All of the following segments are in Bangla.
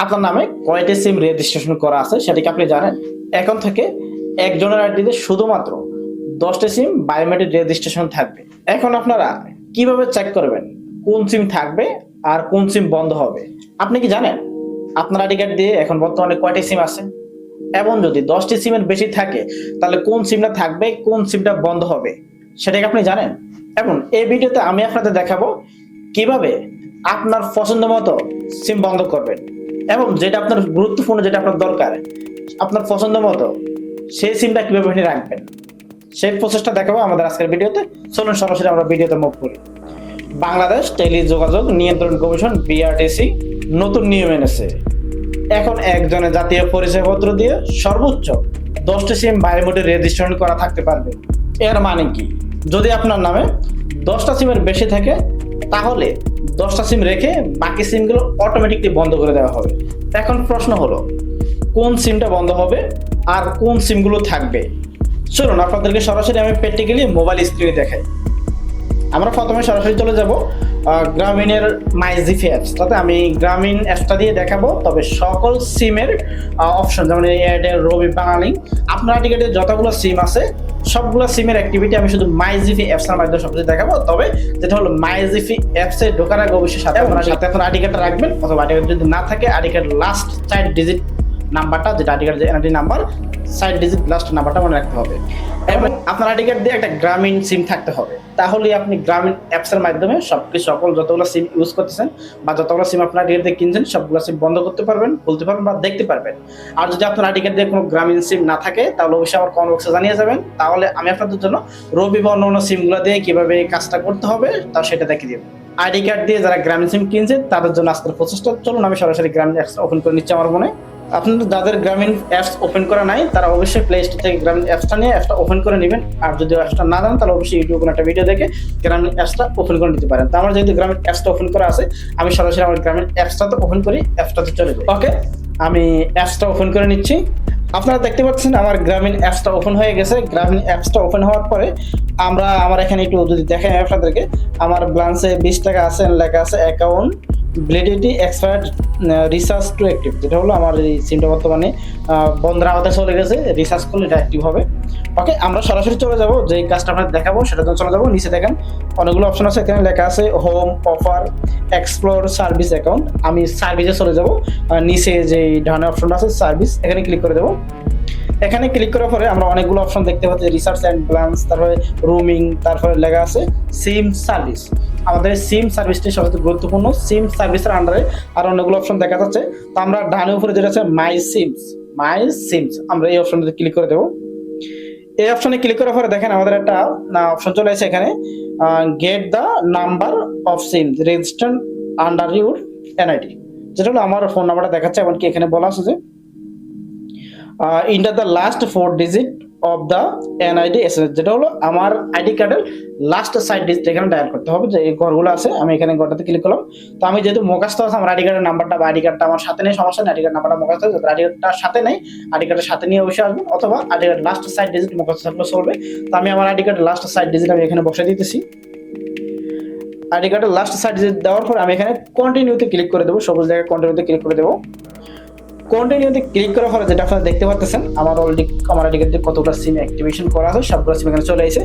আপনার নামে কয়টি সিম রেজিস্ট্রেশন করা আছে সেটা কি আপনি জানেন? এখন থেকে একজনের আইডিতে শুধুমাত্র 10টি সিম বায়োমেট্রিক রেজিস্ট্রেশন থাকবে। এখন আপনারা কিভাবে চেক করবেন কোন সিম থাকবে আর কোন সিম বন্ধ হবে? আপনি কি জানেন আপনার আইডি কার্ড দিয়ে এখন বর্তমানে কয়টি সিম আছে? এবং যদি 10টি সিমের বেশি থাকে তাহলে কোন সিমটা থাকবে, কোন সিমটা বন্ধ হবে সেটা কি আপনি জানেন? এবং এই ভিডিওতে আমি আপনাদের দেখাবো কিভাবে আপনার পছন্দ মতো সিম বন্ধ করবেন এবং যেটা আপনার গুরুত্বপূর্ণ, যেটা আপনার দরকার, আপনার পছন্দ মতো সেই সিমটা কিভাবে আপনি রাখবেন সেই প্রসেসটা দেখাবো আমাদের আজকের ভিডিওতে। চলুন সরাসরি আমরা ভিডিওতে মুভ করি। বাংলাদেশ টেলিযোগাযোগ নিয়ন্ত্রণ কমিশন বিআরটিসি নতুন নিয়ম এনেছে। এখন একজনের জাতীয় পরিচয়পত্র দিয়ে সর্বোচ্চ 10টি সিম বায়োমেট্রিক রেজিস্ট্রেশন করা থাকতে পারবে। এর মানে কি, যদি আপনার নামে 10টা সিমের বেশি থাকে তাহলে 10টা সিম রেখে বাকি সিমগুলো অটোমেটিকলি বন্ধ করে দেওয়া হবে। এখন প্রশ্ন হলো কোন সিমটা বন্ধ হবে আর কোন সিমগুলো থাকবে। চলুন আপনাদেরকে সরাসরি আমি প্র্যাকটিক্যালি মোবাইল স্ক্রিনে দেখাই। আমরা প্রথমে সরাসরি চলে যাব গ্রামীণের মাইজিফি অ্যাপস, তাতে আমি গ্রামীণ অ্যাপসটা দিয়ে দেখাবো। তবে সকল সিমের অপশন যেমন এয়ারটেল, রবি, বাঙালি, আপনার টিকেটে যতগুলো সিম আছে সবগুলো সিমের অ্যাক্টিভিটি আমি শুধু মাইজিফি অ্যাপসের মাধ্যমে সবকিছু দেখাবো। তবে যেটা হলো মাইজিফি অ্যাপসে ঢোকার আগে অবশ্যই সাথে আপনার আইডি কার্ডটা রাখবেন, অথবা আইডি কার্ড যদি না থাকে আইডি কার্ড লাস্ট 4 ডিজিট নাম্বারটা, যেটা আইডি কার্ড যে এনআইডি নাম্বার 4 ডিজিট লাস্ট নাম্বারটা মনে রাখতে হবে। এবং আপনার আইডি কার্ড দিয়ে একটা গ্রামীণ সিম থাকতে হবে, তাহলে আপনি গ্রামীণ অ্যাপসের মাধ্যমে সকল যতগুলো সিম ইউজ করতেছেন বা যতগুলো সিম আপনার আইডি কার্ড দিয়ে কিনছেন সবগুলো সিম বন্ধ করতে পারবেন, খুলতে পারবেন বা দেখতে পারবেন। আর যদি আপনার আইডি কার্ড দিয়ে কোনো গ্রামীণ সিম না থাকে তাহলে অবশ্যই আমার কমেন্ট বক্সে জানিয়ে যাবেন, তাহলে আমি আপনাদের জন্য রবি বা অন্য সিমগুলো দিয়ে কিভাবে কাজটা করতে হবে তা সেটা দেখিয়ে দেবো। আইডি কার্ড দিয়ে যারা গ্রামীণ সিম কিনছে তাদের জন্য আজকের প্রচেষ্টা। চলুন আমি সরাসরি গ্রামীণ অ্যাপস ওপেন করে নিচ্ছি আমার মনে। আপনাদের যাদের গ্রামীণ অ্যাপস ওপেন করা নাই তারা অবশ্যই প্লে স্টোর থেকে গ্রামীণ অ্যাপসটা নিয়ে অ্যাপসটা ওপেন করে নেবেন। আর যদি অ্যাপসটা না জানেন তাহলে অবশ্যই ইউটিউবে কোনো একটা ভিডিও দেখে গ্রামীণ অ্যাপসটা ওপেন করে নিতে পারেন। তো আমার যেহেতু গ্রামীণ অ্যাপসটা ওপেন করা আছে আমি সরাসরি আমার গ্রামীণ অ্যাপসটাতে ওপেন করি, অ্যাপসটাতে চলে যাই। ওকে, আমি অ্যাপসটা ওপেন করে নিচ্ছি। আপনারা দেখতে পাচ্ছেন আমার গ্রামীণ অ্যাপসটা ওপেন হয়ে গেছে। গ্রামীণ অ্যাপসটা ওপেন হওয়ার পরে আমার এখানে একটু যদি দেখেন আপনাদেরকে, আমার ব্যালেন্সে 20 টাকা আছে, লেখা আছে account validity expired research to active, যেটা হলো আমার এই সিমটা বর্তমানে বন্ধের আওতায় চলে গেছে। রিসার্চ করলে এটা অ্যাক্টিভ হবে। ওকে, আমরা সরাসরি চলে যাব, যে কাজটা আপনাদের দেখাবো সেটার জন্য চলে যাবো। নিচে দেখেন অনেকগুলো অপশন আছে, এখানে লেখা আছে home, offer, explore, service account. আমি সার্ভিসে চলে যাব। নিচে যে ডানে অপশনটা আছে সার্ভিস, এখানে ক্লিক করে দেবো। এখানে ক্লিক করার পরে আমরা অনেকগুলো অপশন দেখতে পাচ্ছি, রিসার্চ অ্যান্ড ব্যালেন্স, তারপরে রুমিং, তারপরে লেখা আছে সিম সার্ভিস। আমাদের সিম সার্ভিসটি সবচেয়ে গুরুত্বপূর্ণ। সিম সার্ভিসের আন্ডারে আর অনেকগুলো অপশন দেখা যাচ্ছে। তো আমরা ডানের উপরে যেটা আছে মাই সিমস, আমরা এই অপশনটাতে ক্লিক করে দেবো। এই অপশনে ক্লিক করার পরে দেখেন আমাদের একটা অপশন চলে আসে এখানে, get the number of SIM registered under your NID, যেটা হলো আমার ফোন নাম্বারটা দেখাচ্ছে। এমনকি এখানে বলা আছে যে enter the last 4 digit of the NID SS, যেটা হলো আমার আইডি কার্ডের লাস্ট 4 ডিজিট এখানে ডায়াল করতে হবে। যে এই ঘরগুলো আছে আমি এখানে ঘরটাতে ক্লিক করলাম। তো আমি যেহেতু মুখস্থ আছে আমার আইডি কার্ডের নাম্বারটা বা আইডি কার্ডটা আমার সাথে নেই, সমস্যা নেই, আইডি কার্ড নাম্বারটা মুখস্থ আছে। আইডি কার্ডটার সাথে নেই, আইডি কার্ডের সাথে নিয়ে অবশ্যই আসবেন, অথবা আইডি কার্ড লাস্ট 4 ডিজিট মুখস্থ থাকলে চলবে। তো আমি আমার আইডি কার্ডের লাস্ট 4 ডিজিট আমি এখানে বসে দিতেছি। আইডি কার্ডের লাস্ট 4 ডিজিট দেওয়ার পর আমি এখানে কন্টিনিউতে ক্লিক করে দেবো, সবুজ জায়গায় কন্টিনিউতে ক্লিক করে দেবো। কন্টিনিউতে ক্লিক করার পরে যেটা আপনারা দেখতে পাচ্ছেন আমার অলরেডি আমার আইডি কার্ডে কতগুলো সিম অ্যাক্টিভেশন করা আছে, সবগুলো সিম এখানে চলে এসেছে।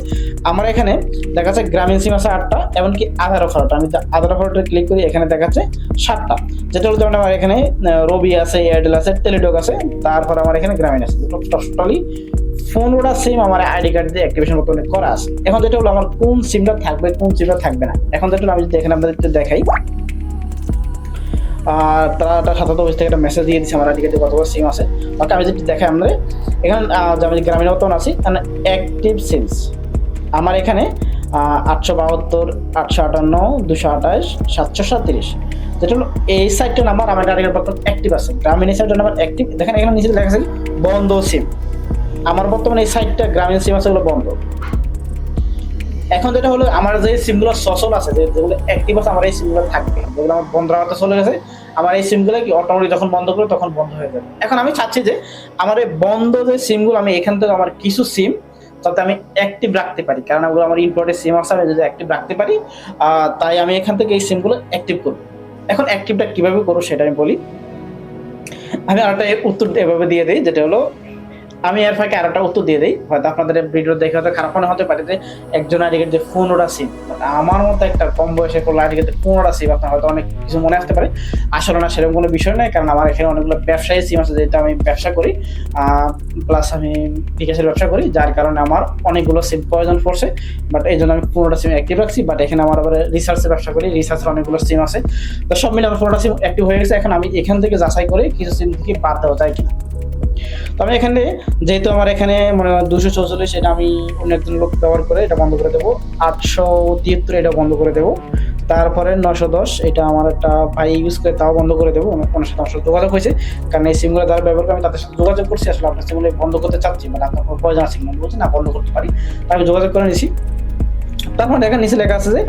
আমার এখানে দেখা যাচ্ছে গ্রামীণ সিম আছে 8টা, এমনকি আধার অফারটা, আমি আধার অফারটা ক্লিক করি, এখানে দেখা যাচ্ছে 7টা, যেটা হলো যেমন আমার এখানে রবি আছে, এয়ারটেল আছে, টেলিটক আছে, তারপর আমার এখানে গ্রামীণ আছে। টোটালি 15টা সিম আমার আইডি কার্ড দিয়ে অ্যাক্টিভেশন করা আছে। এখন যেটা হলো আমার কোন সিমটা থাকবে কোন সিমটা থাকবে না, এখন যেটা আমি যদি এখানে আপনাদের দেখাই, তারা সাধারণত অফিস থেকে একটা মেসেজ দিয়ে দিচ্ছে আমার আইডি কার্ডে কতগুলো সিম আছে। ওকে, আমি যদি দেখাই আপনাদের এখানে আমি গ্রামীণ বর্তমান আছি, অ্যাক্টিভ সিমস আমার এখানে 872, 858, 228, 737, যেটা হলো এই সাইটটা নাম্বার আমার আইডি কার্ড বর্তমান অ্যাক্টিভ আছে। গ্রামীণ এই সাইটটা নাম্বার অ্যাক্টিভ, দেখেন এখানে নিচে লেখা আছে বন্ধ সিম। আমার বর্তমানে এই সাইটটা গ্রামীণ সিম আছে, ওগুলো বন্ধ। এখন যেটা হলো আমার যে সিমগুলো সচল আছে, যেগুলো অ্যাক্টিভ আছে, আমার এই সিমগুলো থাকবে। যেগুলো আমার বন্ধ রাখতে চলে গেছে আমার এই সিমগুলো কি অটোমেটিক যখন বন্ধ করে তখন বন্ধ হয়ে যাবে। এখন আমি চাচ্ছি যে আমার এই বন্ধ যে সিমগুলো আমি এখান থেকে আমার কিছু সিম যাতে আমি অ্যাক্টিভ রাখতে পারি, কারণ ওগুলো আমার ইম্পোর্টেড সিম আছে, আমি যদি অ্যাক্টিভ রাখতে পারি তাই আমি এখান থেকে এই সিমগুলো অ্যাক্টিভ করবো। এখন অ্যাক্টিভটা কিভাবে করবো সেটা আমি বলি। আমি আরেকটা উত্তর এভাবে দিয়ে দিই, যেটা হলো আমি এর ফাঁকে আরেকটা উত্তর দিয়ে দিই, হয়তো আপনাদের ভিডিও দেখে হয়তো খারাপ মনে হতে পারে যে একজন আইডিকের যে 15টা সিম, আমার মতো একটা কম বয়সে কোনো আইডিকের 15টা সিম, আপনার হয়তো অনেক কিছু মনে আসতে পারে। আসলে না, সেরকম কোনো বিষয় নয়, কারণ আমার এখানে অনেকগুলো ব্যবসায়ী সিম আছে, যেটা আমি ব্যবসা করি, প্লাস আমি বিকাশের ব্যবসা করি, যার কারণে আমার অনেকগুলো সিম প্রয়োজন পড়ছে। বাট এই জন্য আমি 15টা সিম অ্যাক্টিভ রাখছি। বাট এখানে আমার আবার রিসার্চের ব্যবসা করি, রিসার্চের অনেকগুলো সিম আছে, তো সব মিলে আমার 15টা সিম অ্যাক্টিভ হয়ে গেছে। এখন আমি এখান থেকে যাচাই করে কিছু সিম থেকে বাদ দেওয়া যায় কিনা। তো আমি এখানে, যেহেতু আমার এখানে মনে হয় 244, এটা আমি অন্য একজন লোক ব্যবহার করে এটা বন্ধ করে দেবো। 873 এটা বন্ধ করে দেবো। তারপরে 910 এটা আমার একটা ভাই ইউজ করে, তাও বন্ধ করে দেবো। ওনার সাথে আমার সাথে যোগাযোগ হয়েছে, কারণ এই সিমগুলো যারা ব্যবহার করে আমি তাদের সাথে যোগাযোগ করছি, আসলে আপনার সিমগুলো বন্ধ করতে চাচ্ছি, মানে আপনার প্রয়োজন আছে কিনা বলছি না, বন্ধ করতে পারি, তাই আমি যোগাযোগ করে নিছি। তারপর দেখেন নিচে লেখা আছে যে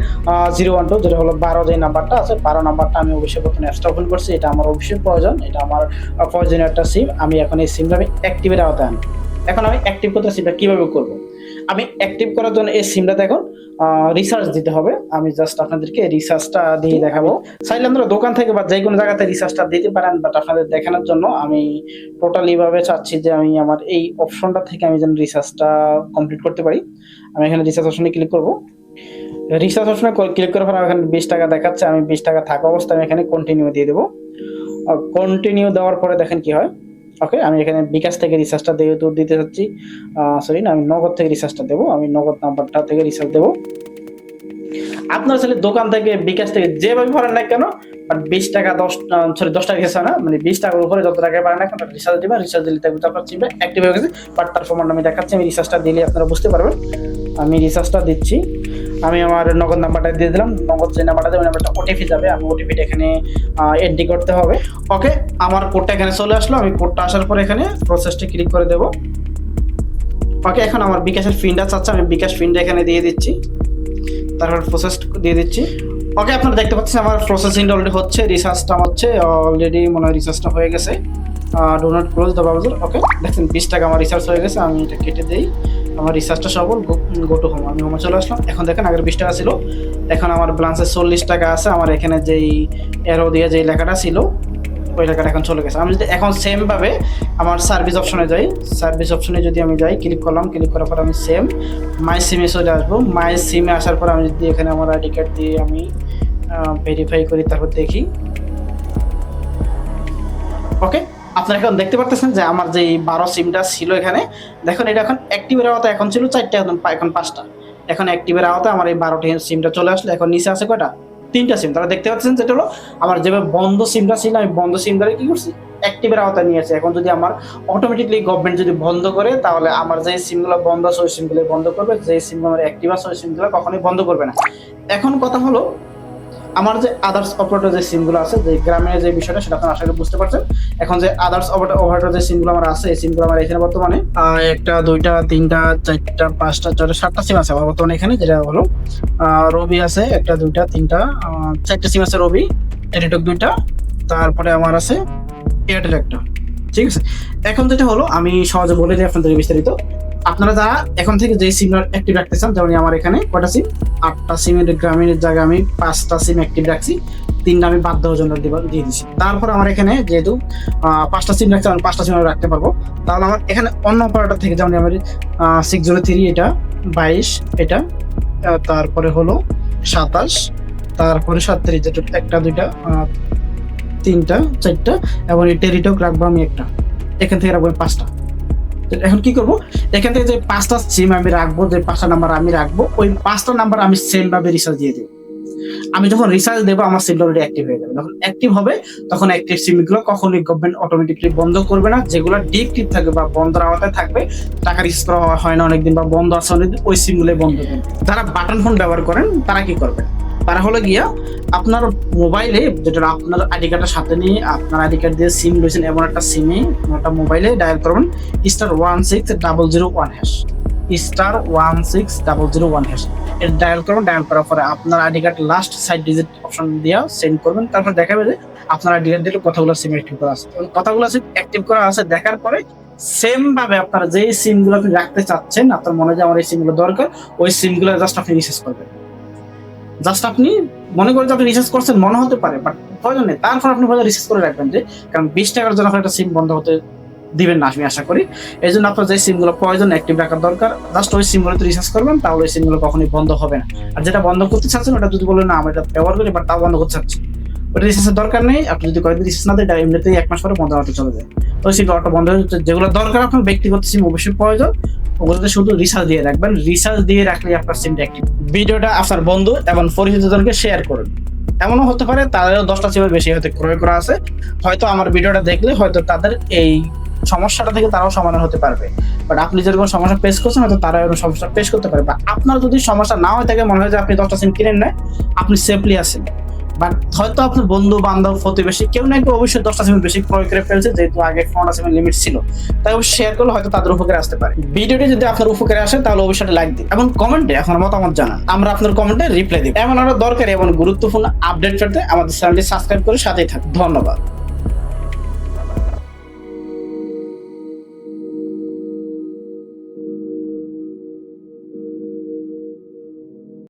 012, যেটা হলো 12 যে নাম্বারটা আছে, 12 নাম্বারটা আমি অবশ্যই প্রথমে অ্যাপসটা ওপেন করছি। এটা আমার অবশ্যই প্রয়োজন, এটা আমার প্রয়োজনীয় একটা সিম। আমি এখন এই সিমটা আমি অ্যাক্টিভের আওতায় আনি। এখন আমি অ্যাক্টিভ করতে সিমটা কিভাবে করব? আমি অ্যাক্টিভ করার জন্য এই সিমটাতে এখন রিসার্চ দিতে হবে। আমি জাস্ট আপনাদেরকে রিসার্চটা দিয়ে দেখাবো। চাইলে আপনারা দোকান থেকে বা যে কোনো জায়গাতে রিসার্চটা দিতে পারেন, বাট আপনাদের দেখানোর জন্য আমি টোটালি ভাবে চাচ্ছি যে আমি আমার এই অপশনটা থেকে আমি যেন রিসার্চটা কমপ্লিট করতে পারি। আমি এখানে রিসার্চ অপশনে ক্লিক করব। রিসার্চ অপশনে ক্লিক করার পর এখানে 20 টাকা দেখাচ্ছে, আমি 20 টাকা থাকা অবস্থায় আমি এখানে কন্টিনিউ দিয়ে দেবো। কন্টিনিউ দেওয়ার পরে দেখেন কি হয়। ওকে, আমি এখানে বিকাশ থেকে রিসার্চটা দিতে চাচ্ছি, সরি না, আমি নগদ থেকে রিসার্চটা দেবো। আমি নগদ নাম্বারটা থেকে রিসার্চ দেবো। আপনারা চাইলে দোকান থেকে, বিকাশ থেকে যেভাবে ভরেন না কেন, বাট 20 টাকা 10 টাকা গেছে না, মানে 20 টাকার উপরে যত টাকা পারেন না কেন রিসার্চ দিবেন। রিসার্চ দিলে আপনার সিমটা অ্যাক্টিভ হয়ে গেছে। বাট তার প্রমাণ আমি দেখাচ্ছি, আমি রিসার্চটা দিলে আপনারা বুঝতে পারবেন। আমি রিসার্চটা দিচ্ছি, আমি আমার নগদ নাম্বারটা দিয়ে দিলাম। নগদ যে নাম্বারটা দেবে, ওই নাম্বারটা ওটিপি যাবে, আমি ওটিপিটা এখানে এন্ট্রি করতে হবে। ওকে, আমার কোডটা এখানে চলে আসলো। আমি কোডটা আসার পর এখানে প্রসেসটা ক্লিক করে দেবো। ওকে, এখন আমার বিকাশের পিনটা চাচ্ছে, আমি বিকাশ পিনটা এখানে দিয়ে দিচ্ছি, তারপর প্রসেস দিয়ে দিচ্ছি। ওকে, আপনারা দেখতে পাচ্ছেন আমার প্রসেসিংটা অলরেডি হচ্ছে, রিসার্চটা হচ্ছে অলরেডি, মনে হয় রিসার্চটা হয়ে গেছে। Do not close the browser. Okay, দেখছেন 20 টাকা আমার রিসার্চ হয়ে গেছে। আমি এটা কেটে দিই, আমার রিসার্চটা সফল। গো টু হোম, আমি হোমে চলে আসলাম। এখন দেখেন আগের 20 টাকা ছিল, এখন আমার ব্যালেন্সে 40 টাকা আছে। আমার এখানে যেই অ্যারো দিয়ে যেই লেখাটা ছিল, ওই টাকাটা এখন চলে গেছে। আমি যদি এখন সেম ভাবে আমার সার্ভিস অপশনে যাই, সার্ভিস অপশনে যদি আমি যাই, ক্লিক করলাম, ক্লিক করার পর আমি সেম মাই সিমে চলে আসবো। মাই সিমে আসার পর আমি যদি এখানে আমার আইডি কার্ড দিয়ে আমি ভেরিফাই করি, তারপর দেখি। ওকে, আপনারা এখন দেখতে পাচ্ছেন যে আমার যে 12 সিমটা ছিল এখানে, দেখুন এটা এখন অ্যাক্টিভের আওতায়, এখন ছিল 4টা, এখন 5টা। এখন অ্যাক্টিভের আওতায় আমার এই 12টি সিমটা চলে আসলো। এখন নিচে আছে কয়টা? 3টা সিম। তারা দেখতে পাচ্ছেন যেটা হলো আমার যেভাবে বন্ধ সিমটা ছিল, আমি বন্ধ সিম দ্বারা কি করছি, অ্যাক্টিভের আওতায় নিয়ে আসি। এখন যদি আমার অটোমেটিকলি গভর্নমেন্ট যদি বন্ধ করে, তাহলে আমার যে সিমগুলো বন্ধ আছে ওই সিমগুলো বন্ধ করবে, যে সিমগুলো আমার অ্যাক্টিভ আছে ওই সিমগুলো কখনোই বন্ধ করবে না। এখন কথা হলো, আমার যে আদার্স অপারেটর যে সিমগুলো আছে, যে গ্রামের যে বিষয়টা, সেটা আপনারা আশা করি বুঝতে পারছেন। এখন যে আদার্স অপারেটর যে সিমগুলো আমার আছে, এই সিমগুলো আমার এখানে বর্তমানে 1টা 2টা 3টা 4টা 5টা 6টা 7টা সিম আছে আমার বর্তমানে এখানে, যেটা হলো রবি আছে 1টা 2টা 3টা 4টা সিম আছে রবি, টেলিটক 2টা, তারপরে আমার আছে এয়ারটেল 1টা। ঠিক আছে, এখন যেটা হলো আমি সহজে বলে দিই আপনাদের বিস্তারিত। আপনারা যারা এখন থেকে যে সিম অ্যাক্টিভ রাখতে চান, যেমন আমার এখানে কয়টা সিম, 8টা সিমের গ্রামীণ জায়গায় আমি 5টা সিম অ্যাক্টিভ রাখছি, 3টা আমি বাদ দেওয়ার জন্য দিয়ে দিচ্ছি। তারপর আমার এখানে যেহেতু 5টা সিম রাখছি, আমি 5টা সিম রাখতে পারবো। তাহলে আমার এখানে অন্য অপারেটর থেকে, যেমন আমার 603 এটা 22 এটা, তারপরে হলো 27, তারপরে 37, যেটা 1টা 2টা 3টা 4টা, এবং এই টেলিটক রাখবো আমি 1টা, এখান থেকে রাখবো 5টা। এখন কি করবো, এখান থেকে যে 5টা সিম আমি রাখবো, যে 5টা নাম্বার আমি রাখবো, ওই 5টা নাম্বার আমি সেম ভাবে রিচার্জ দিয়ে দেবো। আমি যখন রিচার্জ দেবো, আমার সিমটা অলরেডি অ্যাক্টিভ হয়ে যাবে। যখন অ্যাক্টিভ হবে, তখন অ্যাক্টিভ সিম গুলো কখনোই গভর্নমেন্ট অটোমেটিকলি বন্ধ করবে না। যেগুলো ডিএক্টিভ থাকবে বা বন্ধের আওতায় থাকবে, টাকা রিচার্জ করা হয় না অনেকদিন, বা বন্ধ আছে অনেকদিন, ওই সিম গুলো বন্ধ করবে। যারা বাটন ফোন ব্যবহার করেন, তারা কি করবে, তারা হলো গিয়া আপনার মোবাইলে, যেটা আপনার আইডি কার্ডের সাথে নিয়ে, আপনার আইডি কার্ড দিয়ে সিম লইছেন এমন একটা সিমে, একটা মোবাইলে ডায়াল করবেন *16001#, *16001#। এটা ডায়াল করবেন। ডায়াল করার পরে আপনার ID card last 6 digit option দিয়ে সেন্ড করবেন। তারপর দেখাবে যে আপনার আইডি কার্ড দিয়ে কথাগুলো সিম অ্যাক্টিভ করা আছে, কথাগুলো অ্যাক্টিভ করা আছে। দেখার পরে সেম ভাবে আপনারা যেই সিমগুলো আপনি রাখতে চাচ্ছেন, আপনার মনে হয় যে আমার এই সিমগুলো দরকার, ওই সিমগুলো জাস্ট আপনি রিচার্জ করবেন। জাস্ট আপনি মনে করেন যে আপনি রিচার্জ করছেন, মনে হতে পারে, বাট প্রয়োজন নেই। তারপর আপনি রিচার্জ করে রাখবেন, যে কারণ 20 টাকার জন্য আপনার একটা সিম বন্ধ হতে দিবেন না, আমি আশা করি। এই জন্য আপনার যে সিমগুলো প্রয়োজন অ্যাক্টিভ রাখার দরকার, জাস্ট ওই সিমগুলোতে রিচার্জ করবেন, তাহলে ওই সিমগুলো কখনোই বন্ধ হবে না। আর যেটা বন্ধ করতে চাচ্ছেন ওটা যদি বলেন না আমরা এটা ব্যবহার করি বাট তাও বন্ধ করতে চাচ্ছি, ওটা রিচার্জের দরকার নেই। আপনি যদি কয়েকদিন রিচার্জ না দেন, এটা এমনিতেই 1 মাস পরে বন্ধ হতে চলে যায়। তো সিম অটো বন্ধ হয়ে যাচ্ছে। যেগুলো দরকার আপনার ব্যক্তিগত সিম অবশ্যই প্রয়োজন, ওগুলোতে শুধু রিচার্জ দিয়ে রাখবেন। রিচার্জ দিয়ে রাখলে আপনার সিমটা অ্যাক্টিভ। ভিডিওটা আপনার বন্ধু এবং পরিচিতজনকে শেয়ার করুন। এমনও হতে পারে তাদেরও 10টা সিমের বেশি হয়তো ক্রয় করা আছে, হয়তো আমার ভিডিওটা দেখলে হয়তো তাদের এই সমস্যাটা থেকে তারাও সমাধান হতে পারবে। বাট আপনি যেরকম সমস্যা ফেস করছেন হয়তো তারা এরকম সমস্যা ফেস করতে পারে। বা আপনার যদি সমস্যা না হয়ে থাকে, মনে হয় যে আপনি 10টা সিম কিনেন না, আপনি সেফলি আছেন, বাট হয়তো আপনার বন্ধু বান্ধব প্রতিবেশী কেউ না কেউ অবশ্যই 10টা সিম বেশি ক্রয় করে ফেলছে, যেহেতু আগে 15টা সিমের লিমিট ছিল। তাই অবশ্যই শেয়ার করলে হয়তো তাদের উপকারে আসতে পারে। ভিডিওটি যদি আপনার উপকারে আসে তাহলে অবশ্যই লাইক দিন এবং কমেন্টে আপনার মতামত জানান, আমরা আপনার কমেন্টে রিপ্লাই দিব। এমন আরো দরকারি এবং গুরুত্বপূর্ণ আপডেট পেতে আমাদের চ্যানেলটি সাবস্ক্রাইব করে সাথেই থাকুন। ধন্যবাদ।